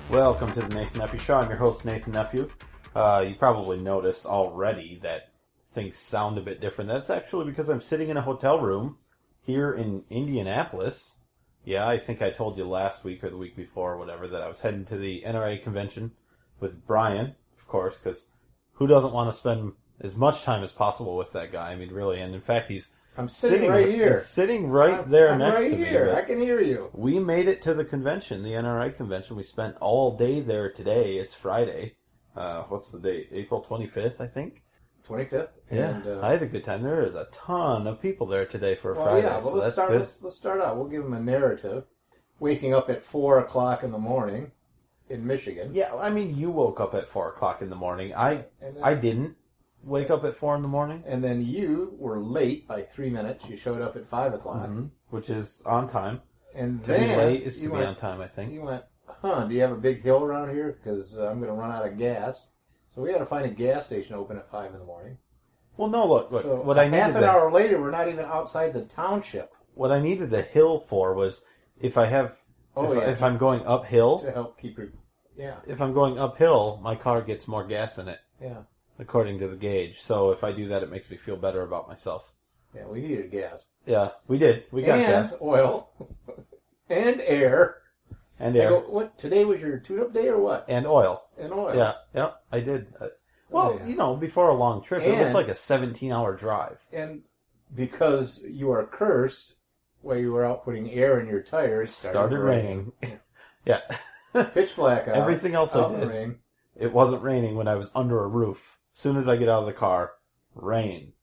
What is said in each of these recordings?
Welcome to the Nathan Nephew Show. I'm your host, Nathan Nephew. You probably noticed already that things sound a bit different. That's actually because I'm sitting in a hotel room here in Indianapolis. Yeah, I think I told you last week or the week before or whatever that I was heading to the NRA Convention with Brian, of course, because who doesn't want to spend as much time as possible with that guy? I mean, really, and in fact, I'm sitting right here. He's sitting right there I'm next right to here. me. I can hear you. We made it to the convention, the NRA convention. We spent all day there today. It's Friday. What's the date? April 25th, I think. 25th. Yeah, and, I had a good time. There is a ton of people there today for Friday. Yeah, well, so that's good. Let's start out. We'll give them a narrative. Waking up at 4 o'clock in the morning in Michigan. Yeah, I mean, you woke up at 4 o'clock in the morning. I didn't wake up at 4 in the morning. And then you were late by 3 minutes. You showed up at 5 o'clock. Mm-hmm. Which is on time. And to then be late is to be on time, I think. You went, do you have a big hill around here? Because I'm going to run out of gas. So we had to find a gas station open at 5 in the morning. Well, no, look. So what I needed half an hour later, we're not even outside the township. What I needed the hill for was if I'm going uphill. To help keep your... Yeah. If I'm going uphill, my car gets more gas in it. Yeah. According to the gauge. So if I do that, it makes me feel better about myself. Yeah, we needed gas. Yeah, we did. We got gas. And oil. And air. And air. What? Today was your tune-up day or what? And oil. And oil. Yeah, I did. Before a long trip, it was like a 17-hour drive. And because you are cursed, while you were out putting air in your tires, started raining. Yeah. Pitch black out. Everything else I did. Rain. It wasn't raining when I was under a roof. As soon as I get out of the car, rain.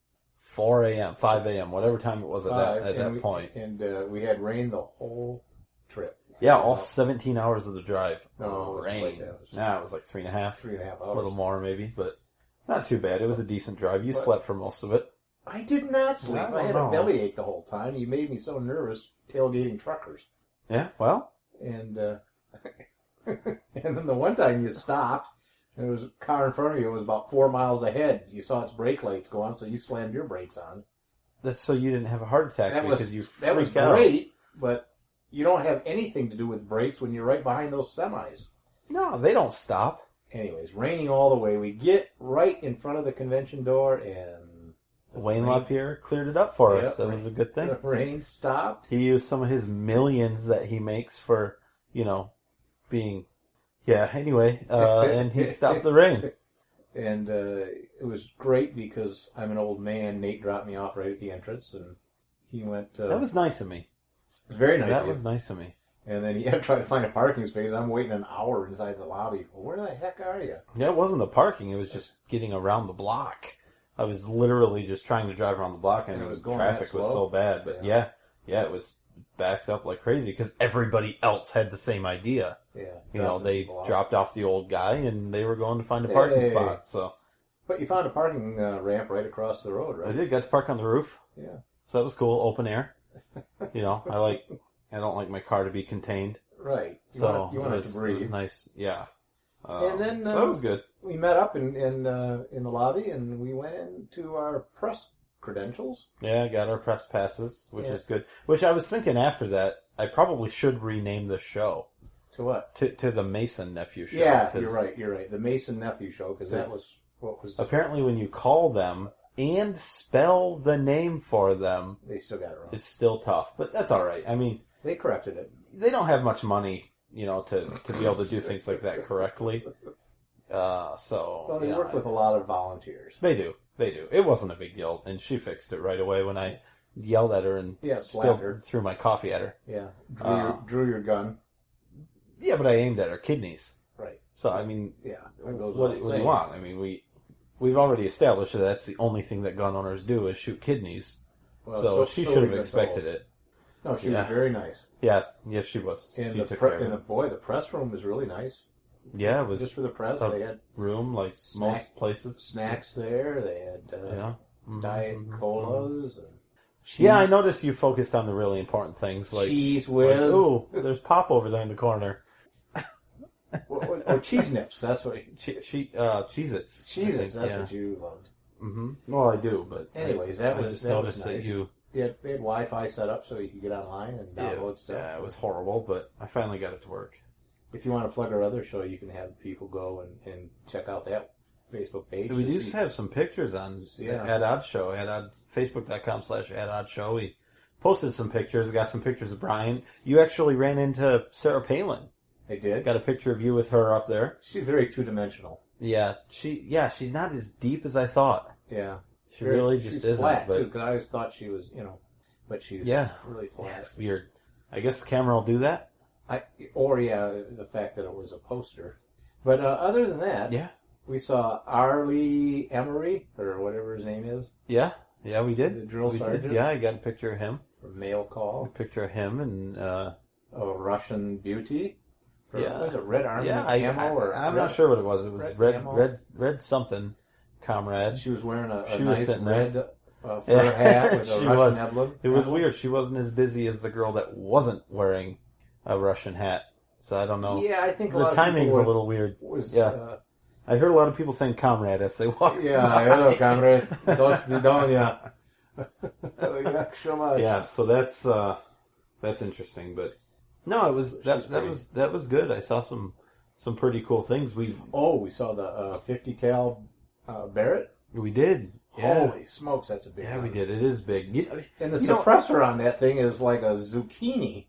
4 a.m., 5 a.m., whatever time it was at that point. And we had rain the whole trip. Yeah, all 17 hours of the drive. No, rain. It was like 3.5. 3.5 hours. A little more, maybe, but not too bad. It was a decent drive. You slept for most of it. I did not sleep. I had a bellyache the whole time. You made me so nervous tailgating truckers. Yeah, well. And and then the one time you stopped, and there was a car in front of you. It was about 4 miles ahead. You saw its brake lights go on, so you slammed your brakes on. That's so you didn't have a heart attack because you freaked out. That was great, but you don't have anything to do with brakes when you're right behind those semis. No, they don't stop. Anyways, raining all the way. We get right in front of the convention door, and Wayne LaPierre cleared it up for us. That was a good thing. The rain stopped. He used some of his millions that he makes for, being... Yeah, anyway, and he stopped the rain. And it was great because I'm an old man. Nate dropped me off right at the entrance, and he went... that was nice of me. It was very nice That was nice of me. And then he had to try to find a parking space. I'm waiting an hour inside the lobby. Well, where the heck are you? Yeah, it wasn't the parking. It was just getting around the block. I was literally just trying to drive around the block, and traffic was so bad. But yeah, it was backed up like crazy because everybody else had the same idea. Yeah. They dropped off the old guy, and they were going to find a parking spot. So, but you found a parking ramp right across the road, right? I did. Got to park on the roof. Yeah. So that was cool. Open air. I don't like my car to be contained. Right. You want it to breathe. It was nice. Yeah. And then so that was good. We met up in the lobby, and we went into our press credentials. Yeah, I got our press passes, which is good. Which I was thinking after that, I probably should rename the show. To what? To the Mason Nephew Show. Yeah, you're right. The Mason Nephew Show, because that was what was... Apparently when you call them and spell the name for them... They still got it wrong. It's still tough, but that's all right. I mean... They corrected it. They don't have much money, to be able to do things like that correctly. Well, they work with a lot of volunteers. They do. It wasn't a big deal, and she fixed it right away when I yelled at her and threw my coffee at her. Yeah, drew your gun. Yeah, but I aimed at her kidneys. Right. So, I mean, what do you want? I mean, we've already established that that's the only thing that gun owners do is shoot kidneys. Well, so she should have expected it. No, she was very nice. Yeah, yes, she was. And the press room was really nice. Yeah, it was just for the press. They had room like most places. Snacks there. They had diet colas. And yeah, I noticed you focused on the really important things like cheese whiz. Ooh, there's Pop over there in the corner. Oh, cheese nips. That's what. Cheez-Its. Cheez-Its. That's what you loved. Mm-hmm. Well, I do, but anyways, I just noticed was nice. that you. They had Wi-Fi set up so you could get online and download stuff. Yeah, it was horrible, but I finally got it to work. If you want to plug our other show, you can have people go and check out that Facebook page. We do have some pictures on At Odds Show, Facebook.com/AtOddsShow. We posted some pictures. Got some pictures of Brian. You actually ran into Sarah Palin. I did. Got a picture of you with her up there. She's very two-dimensional. Yeah, she's not as deep as I thought. Yeah. She really just she's isn't. Flat, but too, because I always thought she was, but she's really flat. Yeah, it's weird. I guess the camera will do that. The fact that it was a poster. But other than that, we saw Arlie Emery, or whatever his name is. Yeah, we did. The drill sergeant. Yeah, I got a picture of him. From Mail Call. A picture of him and... a Russian beauty. Was it Red Army camo? I'm not sure what it was. It was red something, comrade. She was wearing a nice red fur hat with a Russian emblem. It was weird. She wasn't as busy as the girl that wasn't wearing a Russian hat. So I don't know. Yeah, I think the timing's a little weird. I heard a lot of people saying comrade as they walked by. Hello, comrade. Yeah, so that's interesting, but no, it was that was good. I saw some pretty cool things. We saw the 50 cal Barrett. We did. Yeah. Holy smokes, that's a big one. We did. It is big. And the suppressor on that thing is like a zucchini.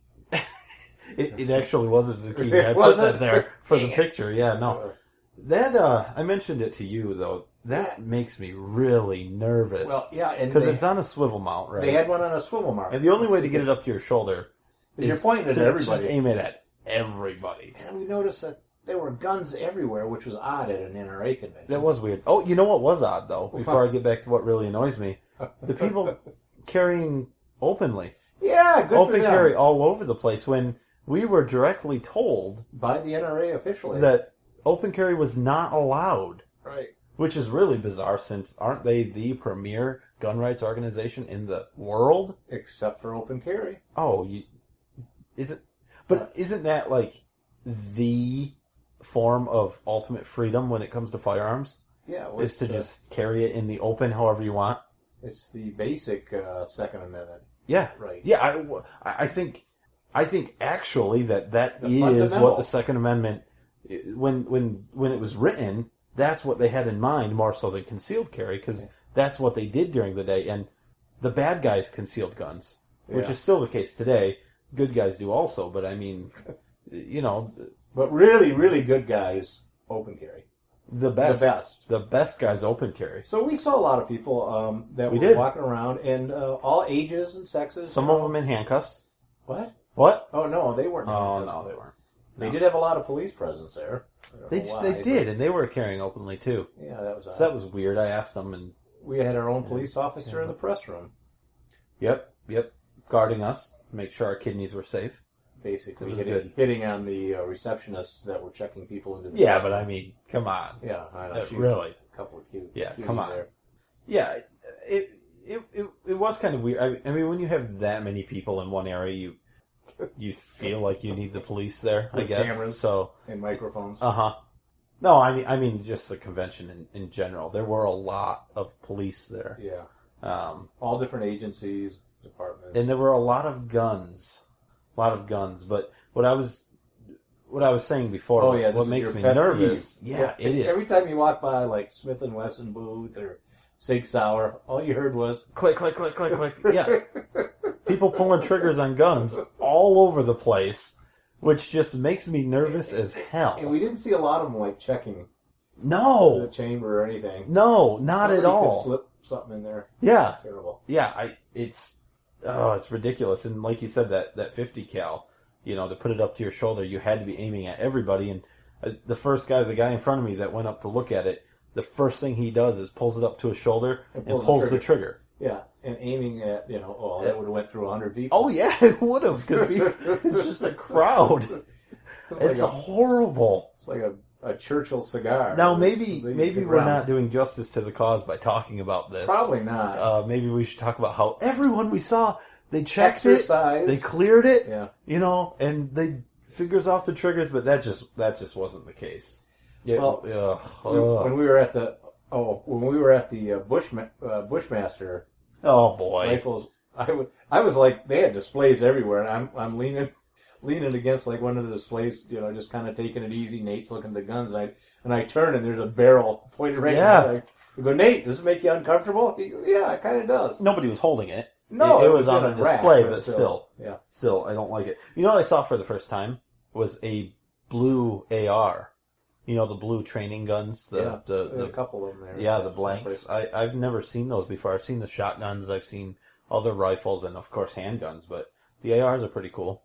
It actually was a zucchini. I put that there for the picture. Yeah, no. That I mentioned it to you though. That makes me really nervous. Well, yeah, and because it's on a swivel mount, right? They had one on a swivel mount, and the only way to get it up to your shoulder is you're pointing at everybody. Just aim it at everybody. And we noticed that there were guns everywhere, which was odd at an NRA convention. That was weird. Oh, you know what was odd though? Before I get back to what really annoys me, the people carrying openly. Yeah, good open for them. carry all over the place when we were directly told by the NRA officially that open carry was not allowed. Right. Which is really bizarre since aren't they the premier gun rights organization in the world? Except for open carry. Oh, isn't that like the form of ultimate freedom when it comes to firearms? Yeah. Is to just carry it in the open however you want? It's the basic Second Amendment. Yeah. Right. Yeah, I think actually that is what the Second Amendment, when it was written, that's what they had in mind more so than concealed carry, because that's what they did during the day. And the bad guys concealed guns, which is still the case today. Good guys do also, but I mean, But really, really good guys open carry. The best guys open carry. So we saw a lot of people that were walking around, and all ages and sexes. Some of them in handcuffs. What? Oh no, they weren't. Oh no, they weren't. They did have a lot of police presence there. They did, and they were carrying openly too. Yeah, that was odd. So that was weird. I asked them, and we had our own police officer in the press room. Yep, guarding us, make sure our kidneys were safe. Basically, hitting on the receptionists that were checking people into the Yeah, but I mean, come on. Yeah, I know. Really? A couple of cute. Yeah, come on. There. Yeah, it was kind of weird. I mean, when you have that many people in one area, you feel like you need the police there, I guess. Cameras and microphones. No, I mean just the convention in general. There were a lot of police there. Yeah. All different agencies, departments. And there were a lot of guns. But what I was saying before, what makes me nervous, it is. Every time you walk by like Smith & Wesson booth or Sig Sauer, all you heard was click, click, click, click, click. Yeah. People pulling triggers on guns all over the place, which just makes me nervous as hell. And we didn't see a lot of them like checking the chamber or anything. No, not at all. Could slip something in there. Yeah. It's terrible. Yeah, it's ridiculous. And like you said, that 50 cal, to put it up to your shoulder, you had to be aiming at everybody. And the guy in front of me that went up to look at it, the first thing he does is pulls it up to his shoulder and pulls the trigger. Yeah, and aiming at, that would have went through 100 people. Oh, yeah, it would have, because it's just a crowd. It's horrible. It's like a Churchill cigar. Now, maybe we're not doing justice to the cause by talking about this. Probably not. Maybe we should talk about how everyone we saw, they checked Exercise. it, they cleared it, yeah. And they fingers off the triggers, but that just wasn't the case. Yeah, Well, when we were at the Bushmaster oh boy, rifles, I was like, they had displays everywhere, and I'm leaning against like one of the displays, just kind of taking it easy. Nate's looking at the guns, and I turn and there's a barrel pointed right at me. I go, Nate, does this make you uncomfortable? He goes, yeah, it kind of does. Nobody was holding it. No, it was on a display, rack, but still, I don't like it. You know what I saw for the first time was a blue AR. You know, the blue training guns? There's a couple of them there. Yeah, the blanks. I've never seen those before. I've seen the shotguns, I've seen other rifles, and of course handguns, but the ARs are pretty cool.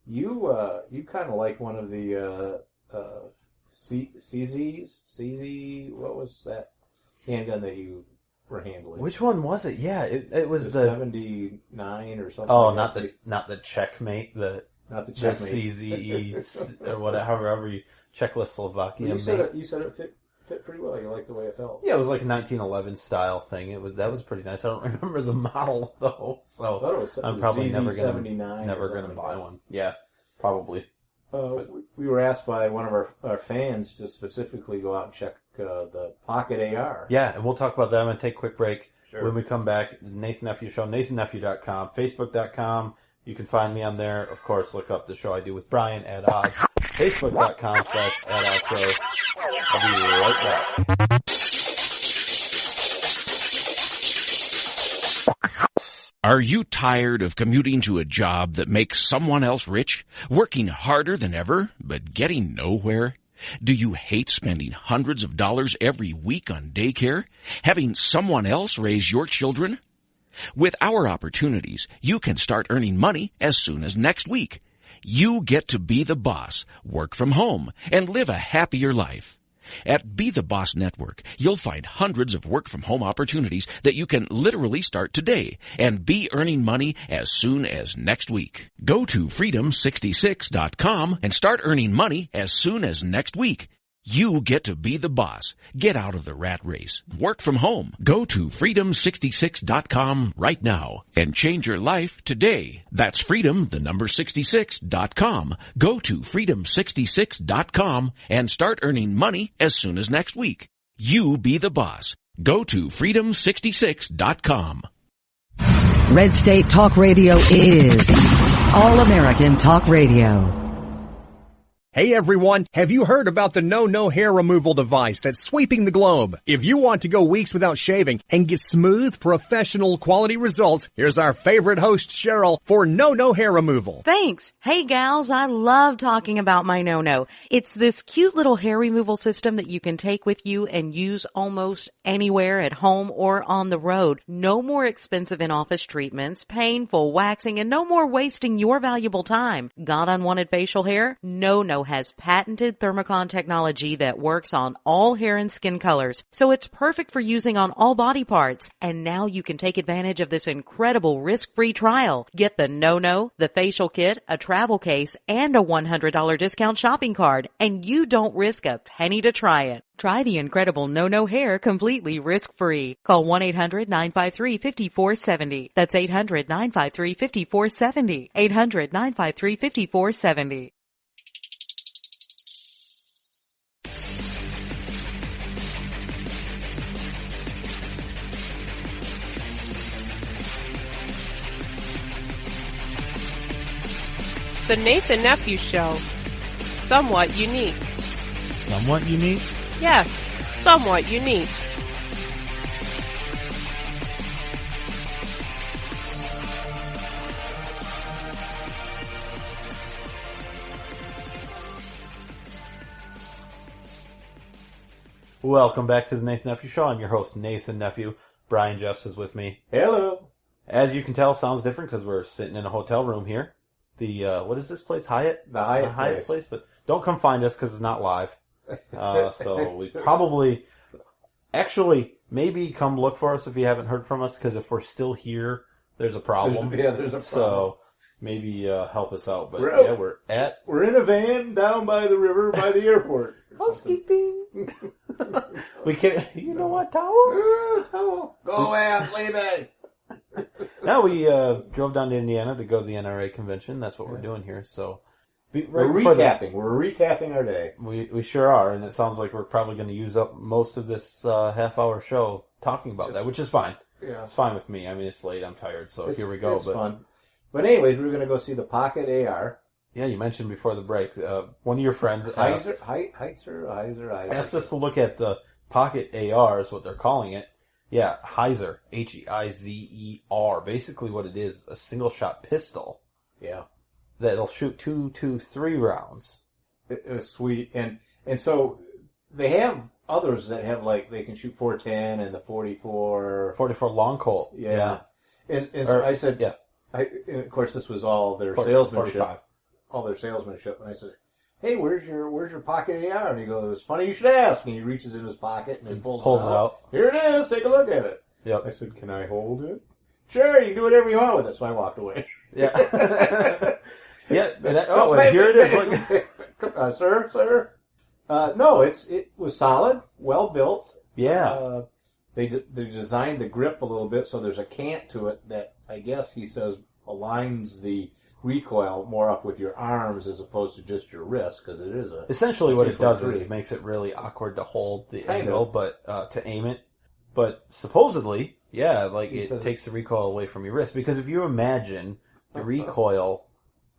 You kind of like one of the CZ, what was that handgun that you were handling? Which one was it? Yeah, it was the 79 or something. Oh, not the Checkmate, not the Checkmate. The CZE or whatever, however you Czechoslovakia. You said it fit pretty well. You liked the way it felt. Yeah, it was like a 1911 style thing. That was pretty nice. I don't remember the model though, so I'm probably never gonna buy one. Yeah, probably. We were asked by one of our fans to specifically go out and check the Pocket AR. Yeah, and we'll talk about that. I'm going to take a quick break. Sure. When we come back, the Nathan Nephew Show, NathanNephew.com, Facebook.com. You can find me on there. Of course, look up the show I do with Brian at Odds. Facebook.com/@OddShow. I'll be right back. Are you tired of commuting to a job that makes someone else rich, working harder than ever, but getting nowhere? Do you hate spending hundreds of dollars every week on daycare, having someone else raise your children? With our opportunities, you can start earning money as soon as next week. You get to be the boss, work from home, and live a happier life. At Be the Boss Network, you'll find hundreds of work-from-home opportunities that you can literally start today and be earning money as soon as next week. Go to freedom66.com and start earning money as soon as next week. You get to be the boss. Get out of the rat race. Work from home. Go to freedom66.com right now and change your life today. That's freedom66.com. Go to freedom66.com and start earning money as soon as next week. You be the boss. Go to freedom66.com. Red State Talk Radio is All American Talk Radio. Hey everyone, have you heard about the No Hair Removal device that's sweeping the globe? If you want to go weeks without shaving and get smooth, professional quality results, here's our favorite host, Cheryl, for No Hair Removal. Thanks. Hey gals, I love talking about my No. It's this cute little hair removal system that you can take with you and use almost anywhere at home or on the road. No more expensive in-office treatments, painful waxing, and no more wasting your valuable time. Got unwanted facial hair? No has patented thermocon technology that works on all hair and skin colors, so it's perfect for using on all body parts. And now you can take advantage of this incredible risk-free trial. Get the No, the facial kit, a travel case, and a $100 discount shopping card, and you don't risk a penny to try it. Try the incredible No hair completely risk-free. Call 1-800-953-5470. That's 800-953-5470. 800-953-5470. The Nathan Nephew Show. Somewhat unique. Somewhat unique? Yes, somewhat unique. Welcome back to the Nathan Nephew Show. I'm your host, Nathan Nephew. Brian Jeffs is with me. Hello. As you can tell, sounds different because we're sitting in a hotel room here. The, what is this place? Hyatt? The Hyatt place. But don't come find us because it's not live. So we probably, actually, maybe come look for us if you haven't heard from us, because if we're still here, there's a problem. There's a problem. So maybe help us out. But we're in a van down by the river by the airport. Housekeeping. We can't, you know what, towel? Towel. Go away, I'm leaving. Now we drove down to Indiana to go to the NRA Convention. That's what we're doing here. So We're recapping our day. We sure are, and it sounds like we're probably going to use up most of this half-hour show talking about that, which is fine. Yeah. It's fine with me. I mean, it's late. I'm tired, so here we go. It's fun. But anyways, we're going to go see the Pocket AR. Yeah, you mentioned before the break. One of your friends Heizer asked us to look at the Pocket AR, is what they're calling it. Yeah, Heizer, Heizer. Basically, what it is, a single-shot pistol. Yeah. That'll shoot 2 to 3 rounds. It was sweet, and so they have others that have they can shoot 410 and the 44 long Colt. Yeah. And so I said, yeah. And of course, this was all their salesmanship. 45. All their salesmanship. And I said, "Hey, where's your Pocket AR?" And he goes, "Funny you should ask." And he reaches in his pocket and he pulls it out. Here it is. Take a look at it. Yep. I said, "Can I hold it?" Sure, you can do whatever you want with it. So I walked away. Yeah. Yeah. Here it is. Sir. No, it was solid, well built. Yeah. They designed the grip a little bit so there's a cant to it that I guess he says aligns the recoil more up with your arms as opposed to just your wrist, because it is essentially what it does is it makes it really awkward to hold the angle, but to aim it. But supposedly, yeah, it takes the recoil away from your wrist, because if you imagine the recoil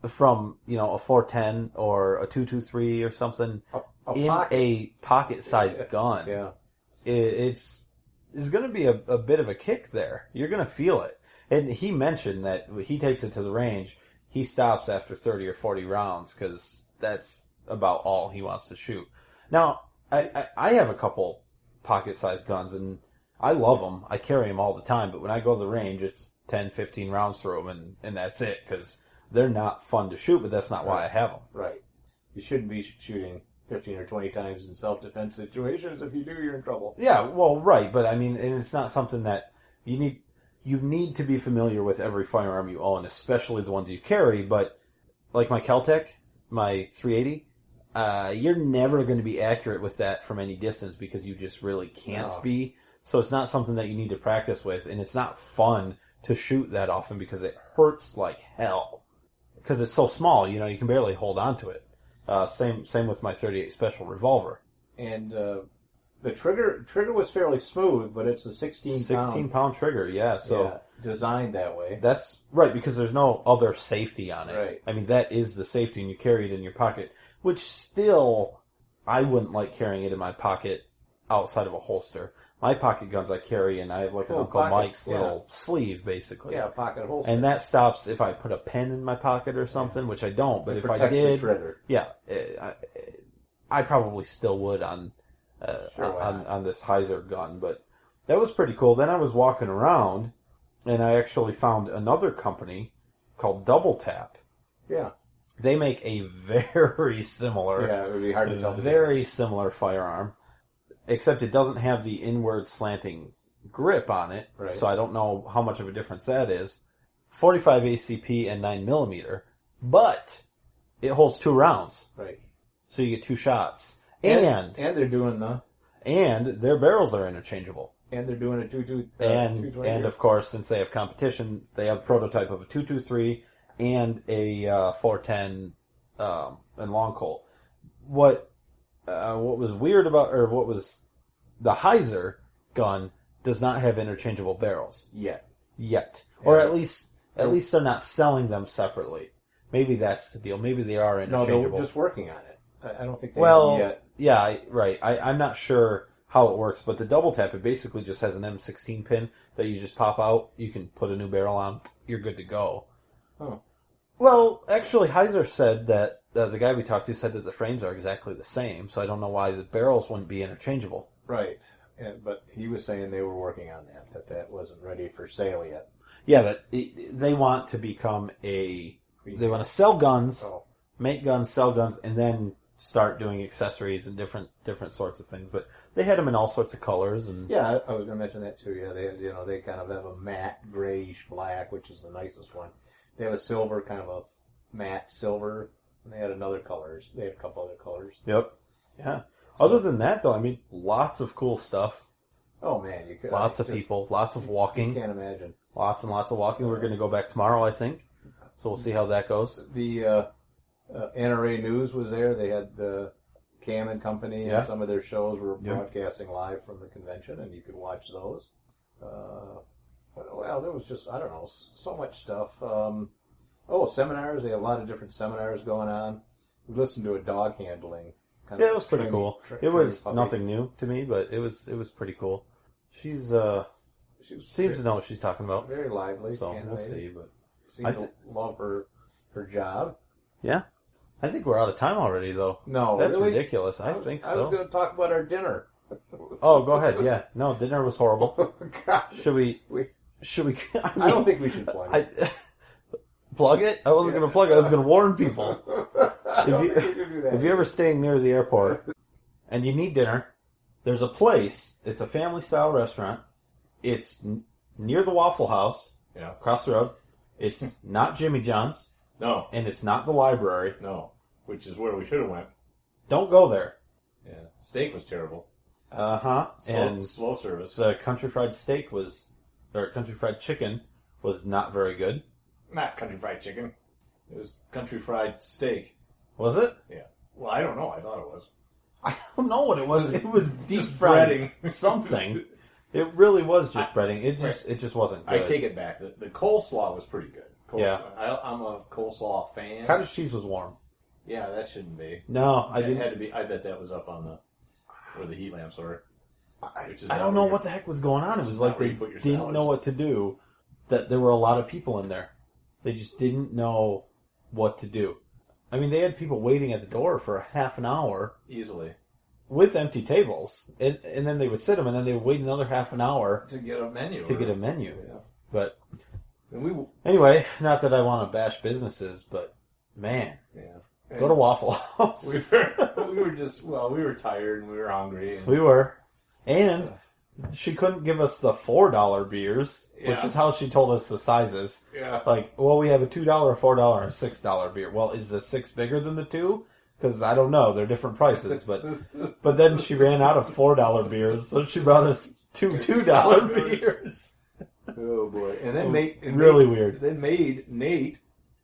from a 410 or a 223 or something a pocket-sized gun, yeah, it's going to be a bit of a kick there. You're going to feel it. And he mentioned that he takes it to the range. He stops after 30 or 40 rounds because that's about all he wants to shoot. Now, I have a couple pocket-sized guns, and I love them. I carry them all the time, but when I go to the range, it's 10, 15 rounds through them, and that's it, because they're not fun to shoot, but that's not why I have them. Right. You shouldn't be shooting 15 or 20 times in self-defense situations. If you do, you're in trouble. Yeah, well, right, but I mean, and it's not something that you need to be familiar with every firearm you own, especially the ones you carry, but like my Keltec, my 380, you're never going to be accurate with that from any distance because you just really can't be. So it's not something that you need to practice with, and it's not fun to shoot that often because it hurts like hell. Because it's so small, you can barely hold on to it. Same with my 38 Special revolver. And the trigger was fairly smooth, but it's a 16-pound trigger, yeah. So designed that way. That's right, because there's no other safety on it. Right. I mean, that is the safety, and you carry it in your pocket, which still, I wouldn't like carrying it in my pocket outside of a holster. My pocket guns I carry, and I have like an Uncle Mike's little sleeve, basically. Yeah, pocket holster. And that stops if I put a pen in my pocket or something, which I don't. But if I did, did, I probably still would on this Heizer gun. But that was pretty cool. Then I was walking around, and I actually found another company called Double Tap. Yeah. They make a very similar, it would be hard to tell. Very similar firearm. Except it doesn't have the inward slanting grip on it, right. So I don't know how much of a difference that is. 45 ACP and 9mm, but it holds 2 rounds. Right. So you get 2 shots. And they're doing and their barrels are interchangeable. And they're doing a 223. And of course, since they have competition, they have a prototype of a 223 and a 410 and long Colt. What was weird about, or what was the Heizer gun does not have interchangeable barrels yet, or at least they're not selling them separately. Maybe that's the deal. Maybe they are interchangeable. No, they're just working on it. I don't think they have them yet. Yeah, right. I'm not sure how it works, but the Double Tap, it basically just has an M16 pin that you just pop out. You can put a new barrel on. You're good to go. Oh. Well, actually, Heizer said that the guy we talked to said that the frames are exactly the same, so I don't know why the barrels wouldn't be interchangeable. Right, but he was saying they were working on that wasn't ready for sale yet. Yeah, that they want to become they want to sell guns, make guns, sell guns, and then start doing accessories and different sorts of things. But they had them in all sorts of colors. And yeah, I was going to mention that too. Yeah, they kind of have a matte grayish black, which is the nicest one. They have a silver, kind of a matte silver, and they had another colors. They had a couple other colors. Yep. Yeah. So, other than that, though, I mean, lots of cool stuff. Oh man, you could. Lots of people, lots of walking. You can't imagine. Lots and lots of walking. We're going to go back tomorrow, I think. So we'll see how that goes. NRA News was there. They had the Cannon Company, and some of their shows were broadcasting live from the convention, and you could watch those. Well, there was just, I don't know, so much stuff. Seminars. They had a lot of different seminars going on. We listened to a dog handling. It was pretty cool. It was nothing new to me, but it was pretty cool. She seems to know what she's talking about. Very lively. So we'll see. But seems to love her job. Yeah. I think we're out of time already, though. No, that's really? ridiculous. I think so. I was going to talk about our dinner. Oh, go ahead. Yeah. No, dinner was horrible. God. Should we? I don't think we should plug it. Plug it? I wasn't going to plug it. I was going to warn people. If you're ever staying near the airport and you need dinner, there's a place. It's a family-style restaurant. It's near the Waffle House. Yeah. Across the road. It's not Jimmy John's. No. And it's not the library. No. Which is where we should have went. Don't go there. Yeah. Steak was terrible. And slow service. The country fried country fried chicken was not very good. Not country fried chicken. It was country fried steak. Was it? Yeah. Well, I don't know. I thought it was. I don't know what it was. It was deep just fried breading. Something. It really was just breading. It just wasn't good. I take it back. The coleslaw was pretty good. Yeah. I'm a coleslaw fan. Cottage cheese was warm. Yeah, that shouldn't be. No, I didn't. It had to be. I bet that was up on where the heat lamps are. I don't know what the heck was going on. It was like they didn't know what to do. That there were a lot of people in there. They just didn't know what to do. I mean, they had people waiting at the door for half an hour. Easily. With empty tables. And then they would sit them, and then they would wait another half an hour. To get a menu. Yeah. But anyway, not that I want to bash businesses, but man. Yeah. Go to Waffle House. We were tired and we were hungry. And we were. And she couldn't give us the $4 beers, which is how she told us the sizes. Yeah. Like, well, we have a $2, a $4, and a $6 beer. Well, is the 6 bigger than the 2? Because I don't know. They're different prices. But then she ran out of $4 beers, so she brought us two $2 beers. Oh, boy. And then weird. Then made Nate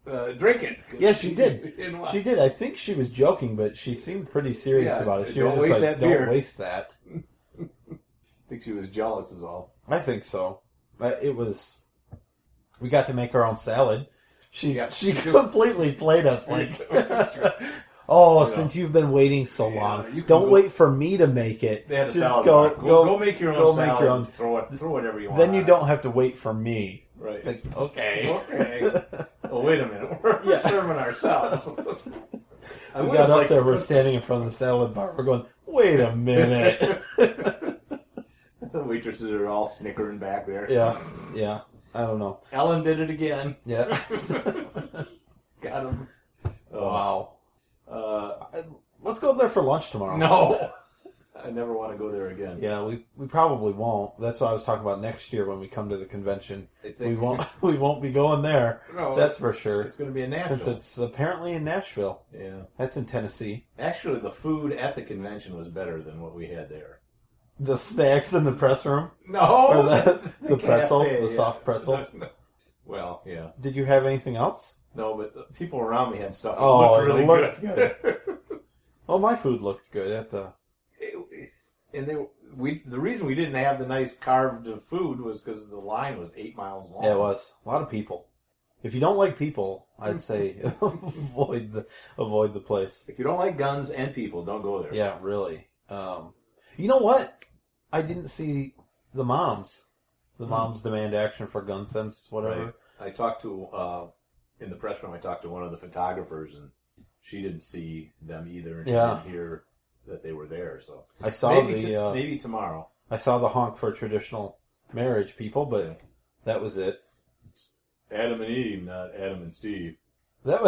drink it. Yeah, she did. She did. I think she was joking, but she seemed pretty serious about it. She was just like, don't waste that. I think she was jealous is all. I think so. We got to make our own salad. She completely played us like, since you've been waiting so long, don't wait for me to make it. They had a just salad go make your own salad. Make your own. Throw whatever you want. Then you don't have to wait for me. Right. It's, okay. Oh, wait a minute. We're serving ourselves. We got up there. We're standing in front of the salad bar. We're going, wait a minute. The waitresses are all snickering back there. Yeah. I don't know. Ellen did it again. Yeah. Got him. Wow. Let's go there for lunch tomorrow. No. I never want to go there again. Yeah, we probably won't. That's what I was talking about next year when we come to the convention. We won't be going there. No, that's for sure. It's going to be in Nashville. Since it's apparently in Nashville. Yeah. That's in Tennessee. Actually, the food at the convention was better than what we had there. The snacks in the press room? No. Or the pretzel? The soft pretzel? Well, yeah. Did you have anything else? No, but the people around me had stuff that looked really good. Well, my food looked good at the... The reason we didn't have the nice carved food was because the line was 8 miles long. Yeah, it was. A lot of people. If you don't like people, I'd say avoid the place. If you don't like guns and people, don't go there. Yeah, really. You know what? I didn't see the moms. The moms demand action for gun sense, whatever. Right. I talked to, in the press room, I talked to one of the photographers, and she didn't see them either, and she didn't hear that they were there. So I saw maybe tomorrow. I saw the honk for traditional marriage people, but that was it. It's Adam and Eve, not Adam and Steve. That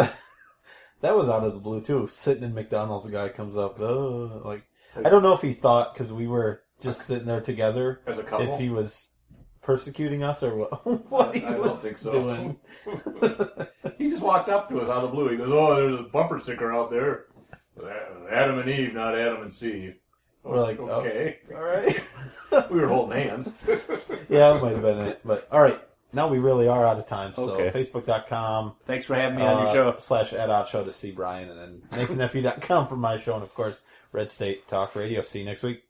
was out of the blue too. Sitting in McDonald's, a guy comes up, I don't know if he thought because we were just sitting there together as a couple, if he was persecuting us or what he was don't think so. doing. He just walked up to us out of the blue. He goes, "Oh, there's a bumper sticker out there. Adam and Eve, not Adam and Steve." We're like, okay, all right. We were holding hands. Yeah, it might have been it, but all right. No, we really are out of time. So Okay. Facebook.com. Thanks for having me on your show. /@OddShow to see Brian, and then NathanNephew.com for my show, and of course, Red State Talk Radio. See you next week.